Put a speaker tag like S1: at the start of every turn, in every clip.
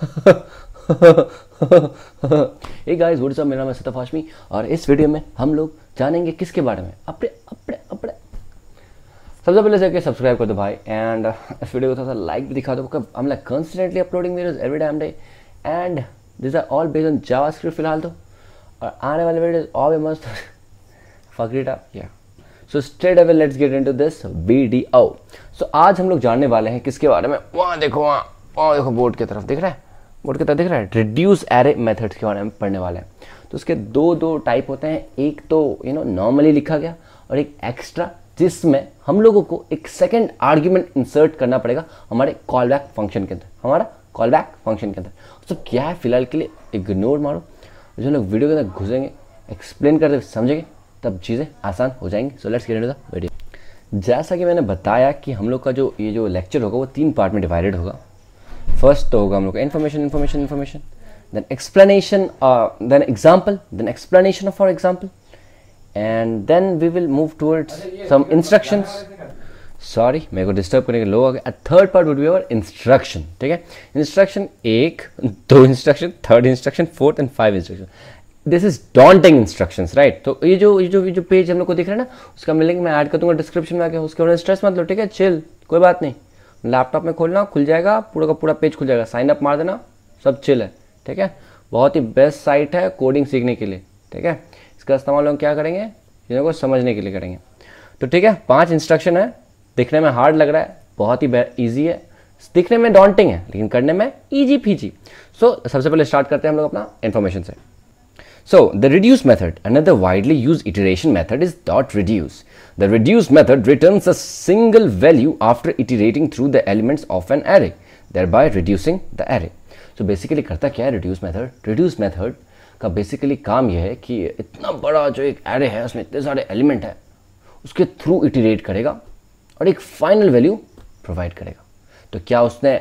S1: Hey guys what's up, मेरा नाम है सतफ हाशमी और इस वीडियो में हम लोग जानेंगे किसके बारे में। अपने अपने अपने सबसे पहले जाके सब्सक्राइब कर दो भाई, एंड इस वीडियो को थोड़ा सा लाइक भी दिखा दो because I am like constantly uploading videos every damn day and this are all based on JavaScript फिलहाल तो, और आने वाले वीडियोस और भी मस्त फकरीटा या so straight away let's get into this video. So आज हम लोग जानने वाले हैं किसके बारे में। वहाँ देखो, वहाँ देखो बोर्ड की तरफ दिख रहा है, बोर्ड की तरफ दिख रहा है, रिड्यूस एरे मेथड्स के बारे में पढ़ने वाले हैं। तो उसके दो टाइप होते हैं, एक तो नॉर्मली लिखा गया और एक एक्स्ट्रा, जिसमें हम लोगों को एक सेकंड आर्ग्यूमेंट इंसर्ट करना पड़ेगा हमारे कॉल बैक फंक्शन के अंदर, हमारा कॉल बैक फंक्शन के अंदर। तो क्या है फिलहाल के लिए इग्नोर मारो, जो लोग वीडियो के अंदर घुसेंगे, एक्सप्लेन करते समझेंगे, तब चीज़ें आसान हो जाएंगी। So let's get into the video. जैसा कि मैंने बताया कि हम लोग का ये जो लेक्चर होगा वो 3 पार्ट में डिवाइडेड होगा। फर्स्ट तो होगा हम लोग का information, then explanation, then example, then explanation of for example, and then we will move towards some instructions. Sorry, मेरे को डिस्टर्ब करने के लोग आ गए। Third part would be our instruction. ठीक है, instruction 1, 2 instruction, 3rd instruction, 4th and 5 instruction. This is daunting instructions, right. तो ये जो पेज हम लोग को दिख रहा है ना, उसका मैं लिंक मैं ऐड कर दूंगा डिस्क्रिप्शन में आके, उसके बाद स्ट्रेस मत लो, ठीक है, चिल, कोई बात नहीं। लैपटॉप में खोलना, खुल जाएगा, पूरा का पूरा पेज खुल जाएगा, साइन अप मार देना, सब चिल है, ठीक है। बहुत ही बेस्ट साइट है कोडिंग सीखने के लिए, ठीक है। इसका इस्तेमाल हम क्या करेंगे, चीज़ों को समझने के लिए करेंगे। तो ठीक है, 5 इंस्ट्रक्शन है, दिखने में हार्ड लग रहा है, बहुत ही ईजी है, दिखने में डॉन्टिंग है, लेकिन करने में ईजी पीजी। सो सबसे पहले स्टार्ट करते हैं हम लोग अपना इन्फॉर्मेशन से। So, the reduce method, another widely used iteration method, is dot reduce. The reduce method returns a single value after iterating through the elements of an array, thereby reducing the array. So, basically करता क्या है reduce method? Reduce method का basically काम यह है कि इतना बड़ा जो एक array है, उसमें इतने सारे element है, उसके through iterate करेगा और एक final value provide करेगा। तो क्या उसने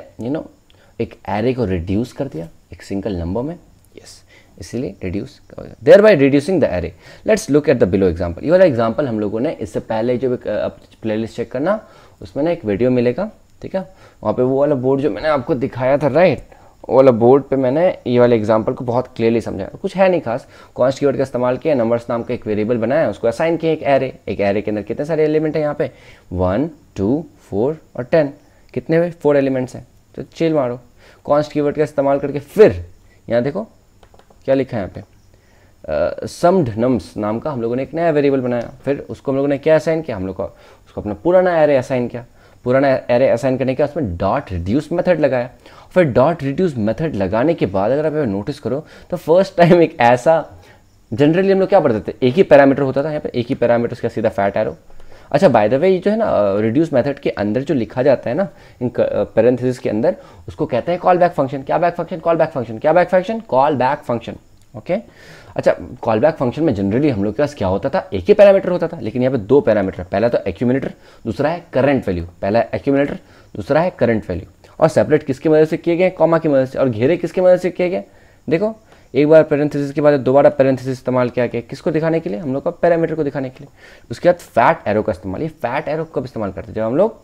S1: एक array को reduce कर दिया एक single number में? Yes. इसीलिए reduce, thereby reducing the array. Let's look at the below example. ये वाला एग्जांपल हम लोगों ने इससे पहले जो प्लेलिस्ट चेक करना, उसमें ना एक वीडियो मिलेगा, ठीक है। वहाँ पे वो वाला बोर्ड जो मैंने आपको दिखाया था, राइट, वो वाला बोर्ड पे मैंने ये वाले एग्जांपल को बहुत क्लियरली समझाया। कुछ है नहीं खास, कॉन्स्ट कीवर्ड का इस्तेमाल किया, नंबर्स नाम का एक वेरिएबल बनाया, उसको असाइन किया एक एरे। एक एरे के अंदर कितने सारे एलिमेंट है यहाँ पे, 1, 2, 4 और 10, कितने हुए, 4 एलिमेंट्स हैं। तो चिल मारो, कॉन्स्ट कीवर्ड का इस्तेमाल करके फिर यहाँ देखो क्या लिखा है यहाँ पे, सम्ड नम्स नाम का हम लोगों ने एक नया वेरिएबल बनाया। फिर उसको हम लोगों ने क्या असाइन किया, हम लोग को उसको अपना पुराना एरे असाइन किया। पुराना एरे असाइन करने के बाद उसमें डॉट रिड्यूस मेथड लगाया। फिर डॉट रिड्यूस मेथड लगाने के बाद अगर आप नोटिस करो तो फर्स्ट टाइम एक ऐसा, जनरली हम लोग क्या पढ़ते थे, एक ही पैरामीटर होता था, यहाँ पे एक ही पैरामीटर उसका सीधा फैट एरो। अच्छा, बाय द वे ये जो है ना रिड्यूस मेथड के अंदर जो लिखा जाता है ना इन पैरेंथेसिस के अंदर, उसको कहते हैं कॉल बैक फंक्शन। क्या back function, call back function, क्या back function, call back function, okay. अच्छा, कॉल बैक फंक्शन में जनरली हम लोग के पास क्या होता था, एक ही पैरामीटर होता था, लेकिन यहाँ पे 2 पैरामीटर, पहला तो एक्यूमुलेटर, दूसरा है करंट वैल्यू। पहला एक्यूमुलेटर, दूसरा है करंट वैल्यू। और सेपरेट किसकी मदद से किए गए, कॉमा की मदद से। और घेरे किसकी मदद से किए गए, देखो एक बार पैरेंथेसिस के बाद दोबारा पैरेंथेसिस इस्तेमाल किया गया, किसको दिखाने के लिए, हम लोग का पैरामीटर को दिखाने के लिए। उसके बाद फैट एरो का इस्तेमाल। ये फैट एरो कब इस्तेमाल करते हैं, जब हम लोग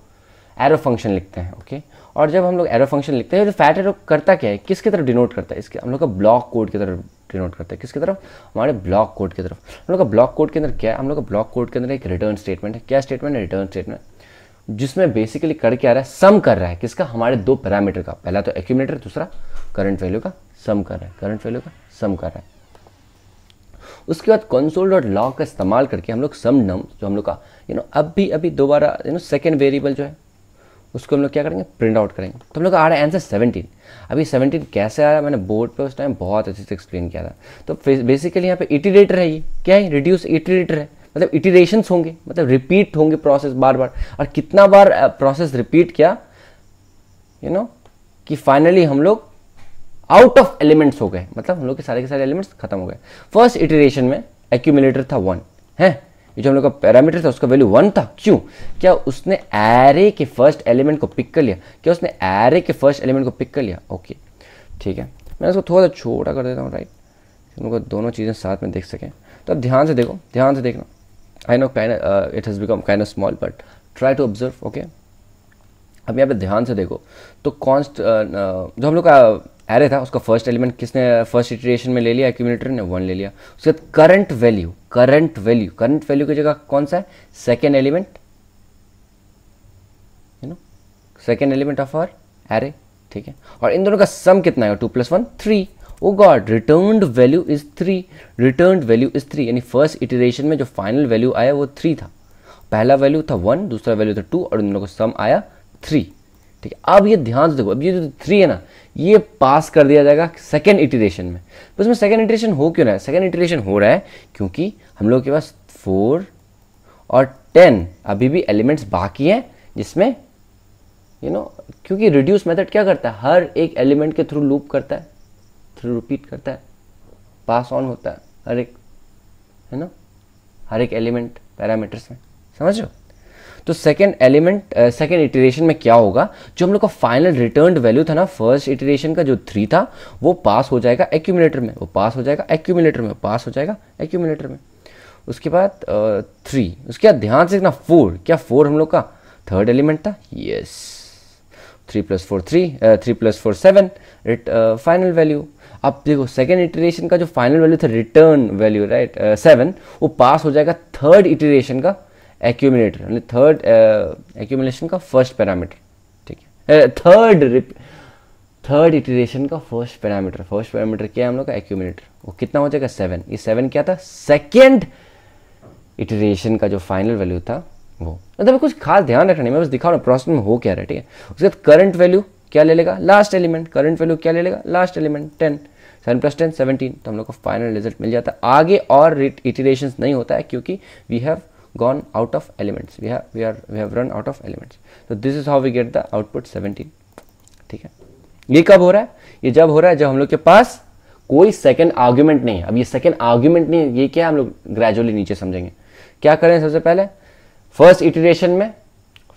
S1: एरो फंक्शन लिखते हैं, ओके। और जब हम लोग एरो फंक्शन लिखते हैं तो फैट एरो करता क्या है, किसकी तरफ डिनोट करता है, इसके हम लोग का ब्लॉक कोड की तरफ डिनोट करता है। किसकी तरफ, हमारे ब्लॉक कोड की तरफ। हम लोग का ब्लॉक कोड के अंदर क्या है, हम लोग का ब्लॉक कोड के अंदर एक रिटर्न स्टेटमेंट है। क्या स्टेटमेंट है, रिटर्न स्टेटमेंट, जिसमें बेसिकली कर क्या रहा है, सम कर रहा है, किसका, हमारे 2 पैरामीटर का, पहला तो एक्यूमुलेटर, दूसरा करंट वैल्यू का सम कर रहा है, करंट वैल्यू का सम कर रहा है। उसके बाद console.log का इस्तेमाल करके हम लोग सम नम, जो हम लोग का अभी दोबारा सेकेंड वेरिएबल जो है, उसको हम लोग क्या करेंगे, प्रिंट आउट करेंगे। तो हम लोग का आ रहा है आंसर 17। अभी 17 कैसे आ रहा है, मैंने बोर्ड पे उस टाइम बहुत अच्छे से एक्सप्लेन किया था। तो बेसिकली यहाँ पे इटरेटर है, ये क्या है, रिड्यूस इटरेटर है, मतलब इटरेशंस होंगे, मतलब रिपीट होंगे प्रोसेस बार बार। और कितना बार प्रोसेस रिपीट किया, कि फाइनली हम लोग आउट ऑफ एलिमेंट्स हो गए, मतलब हम लोग के सारे एलिमेंट्स खत्म हो गए। फर्स्ट इटरेशन में एक्यूमुलेटर था 1 है, ये जो हम लोग का पैरामीटर था उसका वैल्यू 1 था। क्यों, क्या उसने एरे के फर्स्ट एलिमेंट को पिक कर लिया, क्या उसने एरे के फर्स्ट एलिमेंट को पिक कर लिया, ओके, ठीक है। मैं इसको थोड़ा सा छोटा कर देता हूँ, राइट, हम लोग दोनों चीज़ें साथ में देख सकें। तो अब ध्यान से देखो, ध्यान से देखना। I know it has become kind of small, but try to observe, okay. अब यहाँ पे ध्यान से देखो तो कॉन्स्ट जो हम लोग का एरे था, उसका फर्स्ट एलिमेंट किसने फर्स्ट इटरेशन में ले लिया, एक्यूमुलेटर ने 1 ले लिया। उसके बाद करंट वैल्यू की जगह कौन सा है, second element, second element of our array, ठीक है। और इन दोनों का सम कितना है, 2 + 1 3। Oh god, returned value is 3, यानी फर्स्ट इटरेशन में जो फाइनल वैल्यू आया वो 3 था। पहला वैल्यू था 1, दूसरा वैल्यू था 2 और इन दोनों का सम आया 3, ठीक है। अब ये ध्यान से देखो, अब ये जो 3 है ना, ये पास कर दिया जाएगा सेकेंड इटरेशन में। तो इसमें सेकेंड इटरेशन हो क्यों रहा है, सेकेंड इटरेशन हो रहा है क्योंकि हम लोग के पास 4 और 10 अभी भी एलिमेंट्स बाकी हैं, जिसमें क्योंकि रिड्यूस मेथड क्या करता है, हर एक एलिमेंट के थ्रू लूप करता है, थ्रू रिपीट करता है, पास ऑन होता है हर एक, है ना, हर एक एलिमेंट पैरामीटर्स में, समझ रहे हो। तो सेकेंड इटरेशन में क्या होगा, जो हम लोग का फाइनल रिटर्न्ड वैल्यू था ना फर्स्ट इटरेशन का जो 3 था, वो पास हो जाएगा एक्यूमुलेटर में, उसके बाद 3, उसके बाद ध्यान से देखना 4, क्या 4 हम लोग का थर्ड एलिमेंट था, यस, 3 + 4 7, फाइनल वैल्यू। अब देखो सेकेंड इटरेशन का जो फाइनल वैल्यू था, रिटर्न वैल्यू, राइट, 7, वो पास हो जाएगा थर्ड इटरेशन का एक्यूमुलेटर, यानी थर्ड एक्यूमुलेशन का फर्स्ट पैरामीटर, ठीक है। थर्ड इटरेशन का फर्स्ट पैरामीटर क्या है हम लोग का, एक्यूमुलेटर, वो कितना हो जाएगा 7। ये 7 क्या था, सेकेंड इटरेशन का जो फाइनल वैल्यू था वो, मतलब कुछ खास ध्यान रखना नहीं, मैं बस दिखा रहा हूँ प्रोसेस में हो क्या रहा है, ठीक है। उसके बाद करंट वैल्यू क्या ले लेगा, लास्ट एलिमेंट, 10, 7 + 10 17, तो हम लोग को फाइनल रिजल्ट मिल जाता है। आगे और इटरेशंस नहीं होता है क्योंकि we have gone out of elements, we have run out of elements. तो this is how we get the output 17, ठीक है। ये कब हो रहा है, ये जब हो रहा है जब हम लोग के पास कोई सेकेंड आर्ग्यूमेंट नहीं है। अब ये सेकेंड आर्ग्यूमेंट नहीं है, ये क्या है, हम लोग ग्रेजुअली नीचे समझेंगे। क्या करें, सबसे पहले फर्स्ट इटरेशन में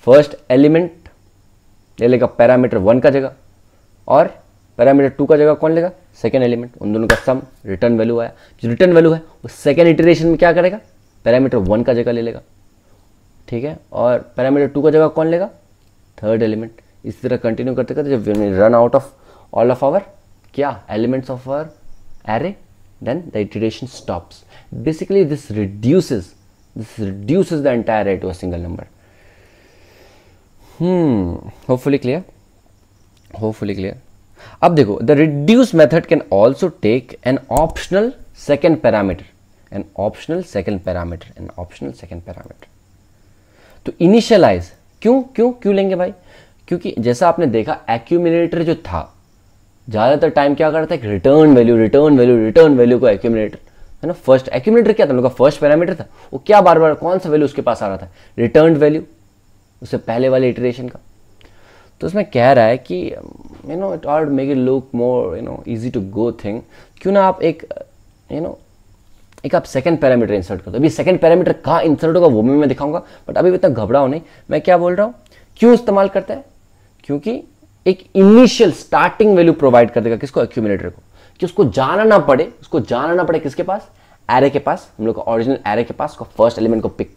S1: फर्स्ट एलिमेंट ले लेगा पैरामीटर 1 का जगह, और पैरामीटर 2 का जगह कौन लेगा, सेकेंड एलिमेंट। उन दोनों का सम, रिटर्न वैल्यू आया, जो रिटर्न वैल्यू है वो सेकेंड इटरेशन में क्या करेगा, पैरामीटर 1 का जगह ले लेगा, ठीक है। और पैरामीटर 2 का जगह कौन लेगा, थर्ड एलिमेंट। इसी तरह कंटिन्यू करते करते जब run out of all of our क्या elements of our array, then the iteration stops. Basically this reduces the entire array to a single number. Hopefully clear. अब देखो, the reduce method can also take an optional second parameter. तो initialise क्यों लेंगे भाई, क्योंकि जैसा आपने देखा एक्यूमुलेटर जो था ज़्यादातर टाइम क्या करता है, रिटर्न वैल्यू को एक्यूमुलेटर, है ना। फर्स्ट एक्यूमुलेटर क्या था, हम लोग का फर्स्ट पैरामीटर था, वो क्या बार बार कौन सा वैल्यू उसके पास आ रहा था, रिटर्न वैल्यू, उससे पहले वाले इटरेशन का। तो उसमें कह रहा है कि it are make it look more easy to go thing, क्यों ना आप एक आप सेकंड पैरामीटर इंसर्ट कर दो। अभी सेकंड पैरामीटर कहाँ इंसर्ट होगा वो मैं दिखाऊंगा, बट अभी इतना घबराओ नहीं। मैं क्या बोल रहा हूँ, क्यों इस्तेमाल करता है, क्योंकि एक इनिशियल स्टार्टिंग वैल्यू प्रोवाइड कर देगा किसको, एक्यूमुलेटर को, कि उसको जाना ना पड़े किसके पास, एरे के पास, हम लोग का ओरिजिनल एरे के पास, फर्स्ट एलिमेंट को पिक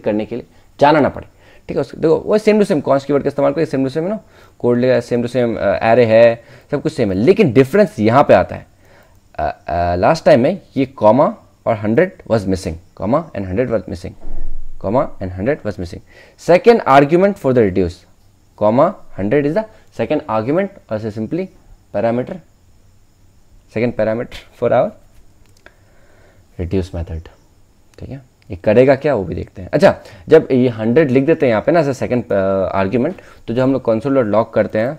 S1: करने के लिए जाना ना पड़े, ठीक है। देखो वो same to same const keyword का इस्तेमाल करें, सेम टू सेम कोड लेगा, सेम टू सेम एरे है, सब कुछ सेम है, लेकिन डिफरेंस यहाँ पे आता है। लास्ट टाइम में ये कॉमा और 100 was missing, comma and 100 was missing. Second argument for the reduce, comma 100 is the second argument, or say simply second parameter for our reduce method, ठीक है। ये करेगा क्या वो भी देखते हैं। अच्छा, जब ये 100 लिख देते हैं यहाँ पे ना सेकंड आर्ग्यूमेंट, तो जब हम लोग कंसोल लॉग करते हैं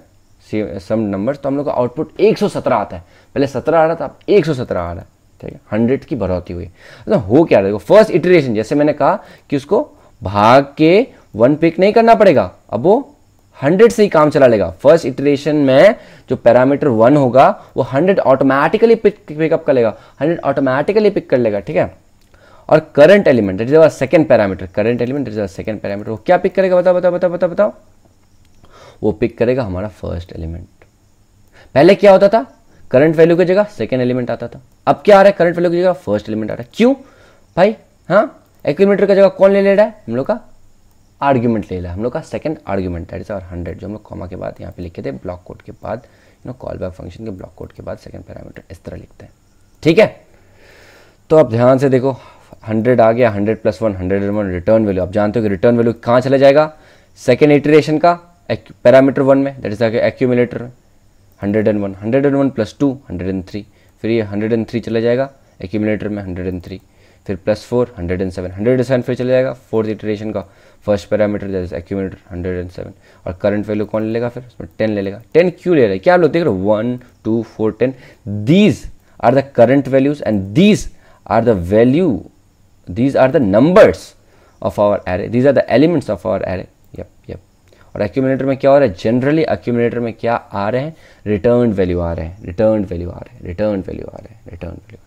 S1: सम नंबर्स, तो हम लोग का आउटपुट 117 आता है। पहले 17 आ रहा था, अब 117 आ रहा है, ठीक है। 100 की बढ़ोतरी हुई। तो हो क्या रहा है, फर्स्ट इटरेशन जैसे मैंने कहा कि उसको भाग के 1 पिक नहीं करना पड़ेगा, अब वो 100 से ही काम चला लेगा। फर्स्ट इटरेशन में जो पैरामीटर 1 होगा वो 100 ऑटोमेटिकली पिकअप कर लेगा, 100 ऑटोमेटिकली पिक कर लेगा, ठीक है। और current element that is second parameter, वो क्या पिक करेगा, बताओ। वो पिक करेगा हमारा फर्स्ट एलिमेंट। पहले क्या होता था, करंट वैल्यू की जगह सेकेंड एलिमेंट आता था, अब क्या आ रहा है, करंट वैल्यू की जगह फर्स्ट एलिमेंट आ रहा है। क्यों भाई, हाँ, एक्यूमुलेटर की जगह कौन ले रहा है, हम लोग का आर्ग्यूमेंट ले लिया हम लोग का second argument, that is our 100, जो हम लोग कॉमा के बाद यहाँ पे लिखे थे ब्लॉक कोड के बाद, कॉल बैक फंक्शन के ब्लॉक कोड के बाद सेकंड पैरामीटर इस तरह लिखते हैं। ठीक है, तो अब ध्यान से देखो 100 आ गया, 100 + 1 101 रिटर्न वैल्यू। आप जानते हो कि रिटर्न वैल्यू कहाँ चला जाएगा, सेकेंड इटरेशन का पैरामीटर 1 में, दैट इज एक्यूमुलेटर 101, 101 + 2 103, फिर ये 103 चला जाएगा एक्यूमुलेटर में 103, फिर +4 107, 107 फिर चला जाएगा फोर्थ इटरेशन का first parameter that is accumulator 107, और करंट वैल्यू कौन ले लेगा, फिर उसमें 10 ले लेगा। 10 क्यों ले रहा है, क्या आप लोग देख रहे हो, 1 2 4 10, these are the current values and these are the value, these are the numbers of our array, these are the elements of our array। yep। और accumulator में क्या हो रहा है, जनरली accumulator में क्या आ रहे हैं, रिटर्न वैल्यू आ रहे हैं, रिटर्न वैल्यू आ रहे हैं, रिटर्न वैल्यू आ रहे हैं, रिटर्न वैल्यू।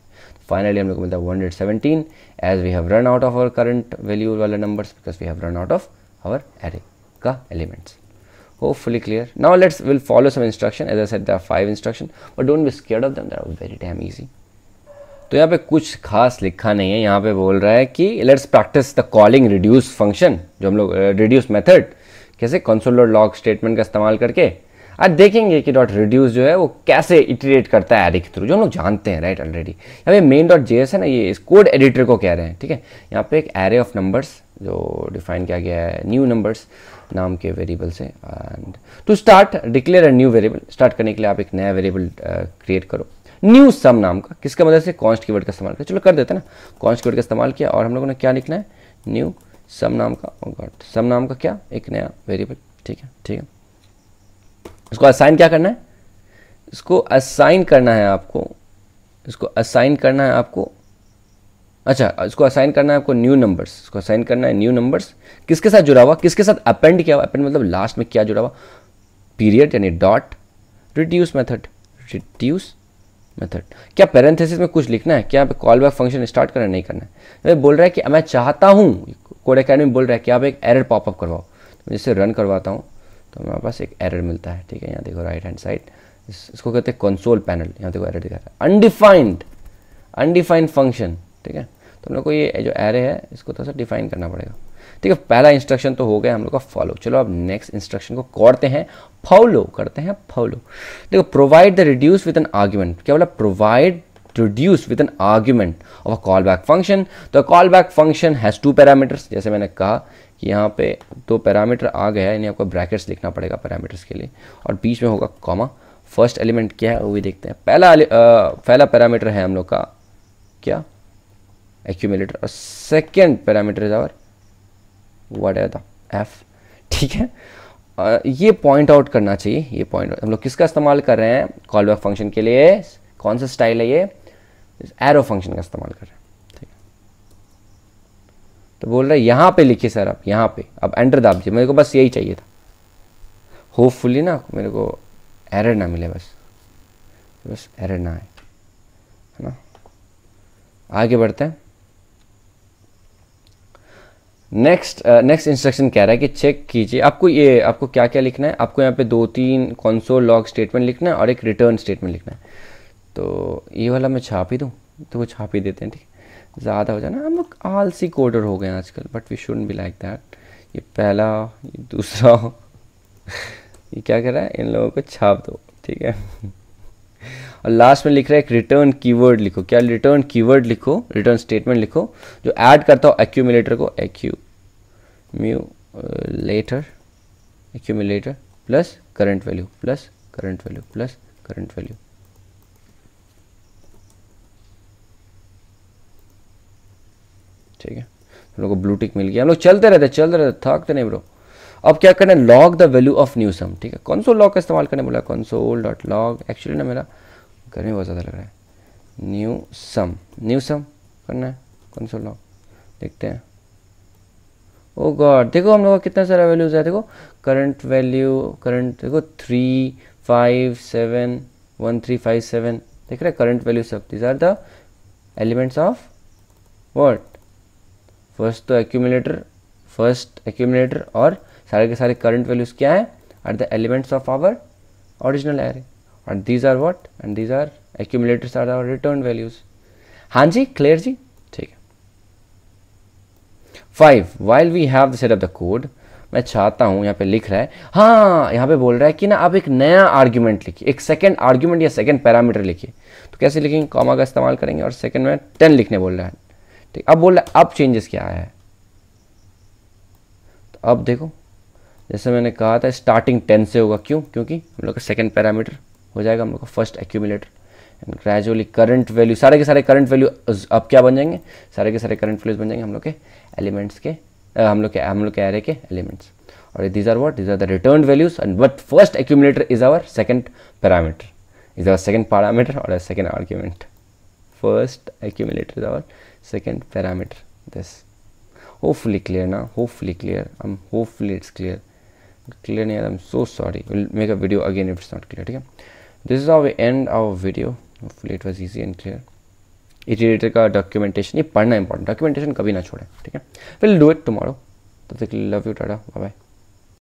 S1: फाइनली हम लोग को मिलता है 117 as we have run out of our current value वाला numbers because we have run out of our array का elements. Hopefully clear. Now we'll follow some instruction. As I said, there are 5 instructions, but don't be scared of them. They are very damn easy. तो यहाँ पे कुछ खास लिखा नहीं है, यहाँ पे बोल रहा है कि let's practice the calling reduce function, जो हम लोग रिड्यूस मेथड कैसे कंसोल डॉट लॉग स्टेटमेंट का इस्तेमाल करके आज देखेंगे कि डॉट रिड्यूस जो है वो कैसे इटरेट करता है एरे के थ्रू, जो हम लोग जानते हैं राइट ऑलरेडी। यहाँ पे main.js है ना, ये इस कोड एडिटर को कह रहे हैं। ठीक है, यहाँ पे एक एरे ऑफ नंबर्स जो डिफाइन किया गया है न्यू नंबर्स नाम के वेरिएबल से, and to start declare a new variable. Start करने के लिए आप एक नया वेरिएबल क्रिएट करो न्यू सम नाम का, किसका मदद से, कॉन्स्ट कीवर्ड का इस्तेमाल कर, चलो कर देते हैं ना, कॉन्स्ट कीवर्ड का इस्तेमाल किया और हम लोगों ने क्या लिखना है, न्यू सम नाम का, सम नाम का क्या, एक नया वेरिएबल। ठीक है, ठीक है, इसको असाइन क्या करना है, इसको असाइन करना है आपको, इसको असाइन करना है आपको, अच्छा इसको असाइन करना है आपको न्यू नंबर्स, इसको असाइन करना है न्यू नंबर्स, किसके साथ जुड़ा हुआ, किसके साथ अपेंड किया हुआ, अपेंड मतलब लास्ट में क्या जुड़ा हुआ, पीरियड यानी dot reduce method, reduce method. क्या पैरेंथेसिस में कुछ लिखना है, क्या यहाँ पे कॉल बैक फंक्शन स्टार्ट करना नहीं करना है, बोल रहा है कि मैं चाहता हूँ, कोड एकेडमी बोल रहा है कि आप एक एरर पॉपअप करवाओ, तो जिससे रन करवाता हूँ तो मेरे पास एक एरर मिलता है। ठीक है, यहाँ देखो राइट हैंड साइड, इसको कहते हैं कंसोल पैनल, यहाँ देखो एरर दिखा रहा है अनडिफाइंड फंक्शन। ठीक है, तो हम लोग को ये जो एरे है इसको थोड़ा सा डिफाइन करना पड़ेगा। ठीक है, पहला इंस्ट्रक्शन तो हो गया हम लोग का फॉलो। चलो अब नेक्स्ट इंस्ट्रक्शन को करते हैं फॉलो, करते हैं फॉलो। देखो provide the reduce with an argument, क्या बोला, provide reduce with an argument of a call back function. तो call back function has 2 parameters, जैसे मैंने कहा कि यहाँ पे 2 पैरामीटर आ गया है, यानी आपको ब्रैकेट्स लिखना पड़ेगा पैरामीटर्स के लिए, और बीच में होगा कॉमा। फर्स्ट एलिमेंट क्या है वो भी देखते हैं। पहला पैरामीटर है हम लोग का क्या, एक्यूमुलेटर, और second parameter is our what है द एफ। ठीक है, ये पॉइंट आउट करना चाहिए, ये पॉइंट हम लोग किसका इस्तेमाल कर रहे हैं कॉल बैक फंक्शन के लिए, कौन सा स्टाइल है ये, एरो फंक्शन का इस्तेमाल कर रहे हैं। ठीक है, तो बोल रहा है यहाँ पे लिखिए सर आप, यहाँ पे अब एंटर दाब दीजिए, मेरे को बस यही चाहिए था, होपफुली ना मेरे को एरर ना मिले, बस एरर ना आए, है ना। आगे बढ़ते हैं। नेक्स्ट इंस्ट्रक्शन कह रहा है कि चेक कीजिए, आपको क्या क्या लिखना है, आपको यहाँ पे 2-3 कंसोल लॉग स्टेटमेंट लिखना है और एक रिटर्न स्टेटमेंट लिखना है। तो ये वाला मैं छाप ही दूँ, तो वो छाप ही देते हैं। ठीक, ज़्यादा हो जाए ना, हम लोग आलसी कोडर हो गए हैं आजकल, but we shouldn't be like that. ये पहला, ये दूसरा, ये क्या कर रहा है, इन लोगों को छाप दो। ठीक है, और लास्ट में लिख रहा है एक रिटर्न कीवर्ड लिखो, क्या रिटर्न कीवर्ड लिखो, रिटर्न स्टेटमेंट लिखो जो ऐड करता हो एक्यूमुलेटर को, accumulator plus current value plus current value plus current value. ठीक है, हम लोग को ब्लू टिक मिल गया, हम लोग चलते रहते थकते नहीं ब्रो। अब क्या करना है, log the value of new sum. ठीक है, कंसोल लॉग का इस्तेमाल करने बोला, कंसोल डॉट लॉग, एक्चुअली ना मेरा करने बहुत ज़्यादा लग रहा है, न्यू सम करना है, कंसोल लॉग देखते हैं। ओ गॉड, देखो हम लोग का कितना सारा वैल्यूज है, देखो करंट वैल्यू, करंट देखो 3571357, देख रहे करंट वैल्यू सब, these are the elements of what, first accumulator और सारे के सारे करंट वैल्यूज क्या है, are the elements of our original array, और these are what, and these are accumulators are our return values। हाँ जी, क्लियर जी, ठीक है। 5 while we have the set of the code, मैं चाहता हूँ, यहाँ पे लिख रहा है, हाँ यहाँ पे बोल रहा है कि ना आप एक नया आर्ग्यूमेंट लिखिए, एक सेकंड आर्ग्यूमेंट या सेकंड पैरामीटर लिखिए। तो कैसे लिखेंगे, कॉमा का इस्तेमाल करेंगे और सेकंड में 10 लिखने बोल रहा है। ठीक, अब बोल रहा है अब चेंजेस क्या आया है। तो अब देखो, जैसे मैंने कहा था स्टार्टिंग 10 से होगा, क्यों, क्योंकि हम लोग का सेकंड पैरामीटर हो जाएगा हम लोग का first accumulator. And gradually current value, सारे के सारे करंट वैल्यू अब क्या बन जाएंगे, सारे के सारे करंट वैल्यूज बन जाएंगे हम लोग के एलिमेंट्स के, हम लोग के एरे के एलिमेंट्स। और these are what, these are the return values and but first accumulator is our second parameter, is our second parameter और second argument. First accumulator is our second parameter. This hopefully clear now, hopefully clear. Hopefully it's clear. Clear नहीं, I'm so sorry. We'll make a video again if it's not clear. ठीक है, this is how we end our video. Hopefully it was easy and clear. Iterator का documentation ये पढ़ना important, documentation कभी ना छोड़ें। ठीक है, we'll do it tomorrow. तब तक love you, tata, bye bye.